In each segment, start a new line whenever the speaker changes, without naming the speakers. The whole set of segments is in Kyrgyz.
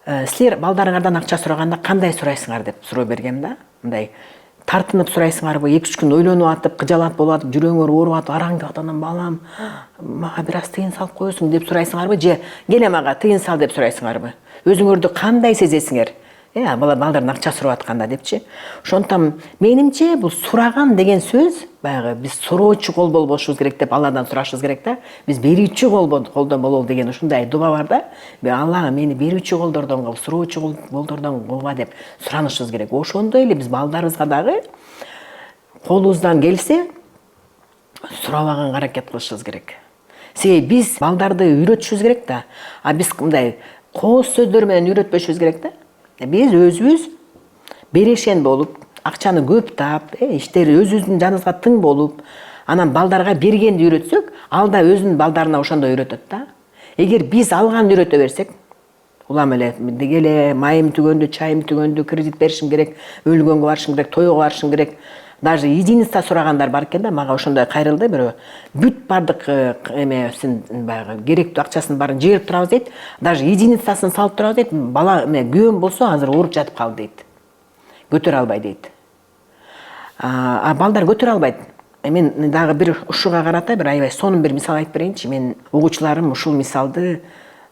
Силер балдарыңардан акча сураганда кандай сурайсыңар деп суроо бергем да. Мындай тартынып сурайсыңарбы, 2-3 күн ойлонуп атып, кыжалат болуп атып, жүрөгүңөр ооруп атып, араңды атанан балам, мага бир аз тыйын салып коесуң деп сурайсыңарбы, же келе мага тыйын сал деп сурайсыңарбы? Өзүңөрдү кандай сезесиңер? Балдардын акча сурап атканда депчи. Ошондон менимче бул сураган деген сөз, баягы биз суроочу кол болбошубуз керек деп Алладан сурашыбыз керек да. Биз берүүчү колдон бололу деген ушундай дуба бар да. Алла мени берүүчү колдордон кыл, суроочу колдордон кылба деп суранышыбыз керек. Ошондой эле биз балдарыбызга дагы колубуздан келсе сурабаганга аракет кылышыбыз керек. Себеби биз балдарды үйрөтүшүбүз керек да. Биз мындай кооз сөздөр менен үйрөтпөшүбүз керек да. Биз өзүбүз берешен болуп, акчаны көп таап, иштери өзүбүздүн жаныбызга тың болуп, анан балдарга бергенди үйрөтсөк, ал да өзүнүн балдарына ошондой үйрөтөт да. Эгер биз алганды үйрөтө берсек, улам эле келе майым түгөндү, чайым түгөндү, кредит беришим керек, өлгөнгө барышым керек, тойго барышым керек. Даже единица сурагандар бар экен да, мага ошондой кайрылды бирөө. Бүт бардык эмесин баягы керектүү акчасын баарын жыйып турабыз дейт. Даже единицасын салып турабыз дейт. Бала күйөөм болсо азыр ооруп жатып калды дейт. Көтөрө албай дейт. Балдар көтөрө албайт. Мен дагы бир ушуга карата бир аябай сонун бир мисал айтып берейинчи. Мен угуучуларым ушул мисалды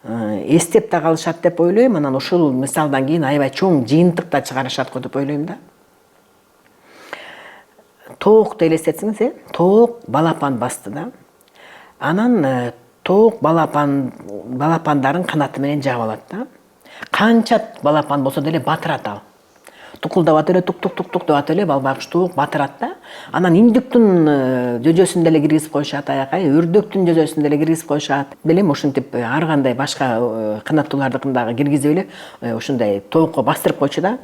эстеп да калышат деп ойлойм. Анан ушул мисалдан кийин аябай чоң жыйынтык да чыгарышат го деп ойлойм да. Тоокты элестетсеңиз, тоок балапан басты да. Анан тоок балапандарын канаты менен жаап алат да. Канча балапан болсо деле батырат ал. Тукулдап атып эле тук-тук-тук деп атып эле балбагыч тоок батырат да. Анан имдиктин жөжөсүн деле киргизип коюшат аякка, өрдөктүн жөжөсүн деле киргизип коюшат. Билем ушинтип ар кандай башка канаттуулардыкын дагы киргизип эле ушундай тоокко бастырып койчу да.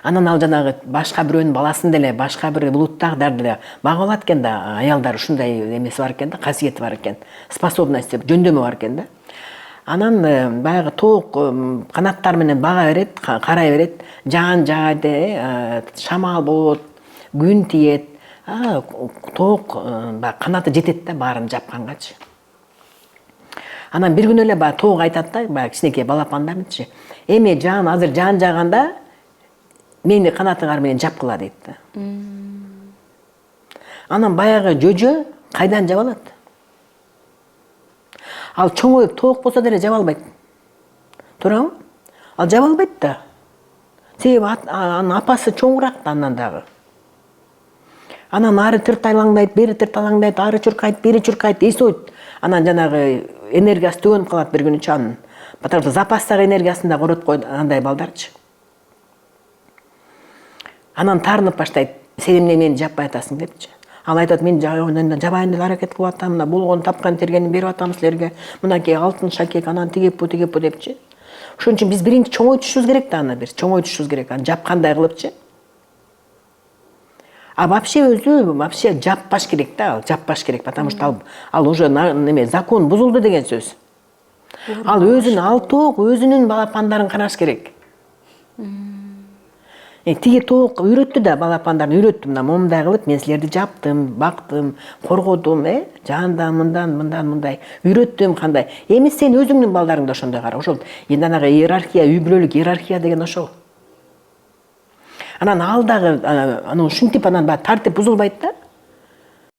Анан ал жанагы башка бирөөнүн баласын деле, башка бир булуттагдарды деле багып алат экен да. Аялдар ушундай эмеси бар экен да, касиети бар экен. Способности, жөндөмү бар экен да. Анан баягы тоок канаттары менен бага берет, карай берет. Жаан жааде, шамал болот, күн тиет. Тоок канаты жетет да баарын жапкангачы. Анан бир күнү эле тоок айтат да, баягы кичинекей балапандарынчы. Эми жаан азыр жаан жааганда мени канатыңар менен жапкыла дейт да. Анан баягы жөжө кайдан жаба алат? Ал чоңоюп тоок болсо деле жаба албайт. Туурабы? Ал жаба албайт да. Себеби анын апасы чоңураак да андан дагы. Анан ары тыртайлаңдайт, бери тыртайлаңдайт, ары чуркайт, бери чуркайт, эсойт. Анан жанагы энергиясы төгөнүп калат бир күнүчө анын. Потому что запастагы энергиясын да корот койт андай балдарчы. Анан таарынып баштайт. Сен эмне мени жаппай атасың депчи. Ал айтат, мен жабайын деле аракет кылып атам, мына болгон тапкан тергенин берип атам силерге. Мынакей алтын шакек, анан тигип бу депчи. Ошон үчүн биз биринчи чоңойтушубуз керек да аны, бир чоңойтушубуз керек, аны жапкандай кылыпчы. Вообще жаппаш керек да, ал жаппаш керек, потому что ал уже закон бузулду деген сөз. Ал тоок өзүнүн балапандарын караш керек. Тиги тоок үйрөттү да, балапандарын үйрөттү. Момундай кылып мен силерди жаптым, бактым, коргодум, жаандан мындай үйрөттүм кандай. Эми сен өзүңдүн балдарыңды ошондой кара. Ошол жанагы иерархия, үй бүлөлүк иерархия деген ошол. Анан ал дагы ушинтип анан тартип бузулбайт да.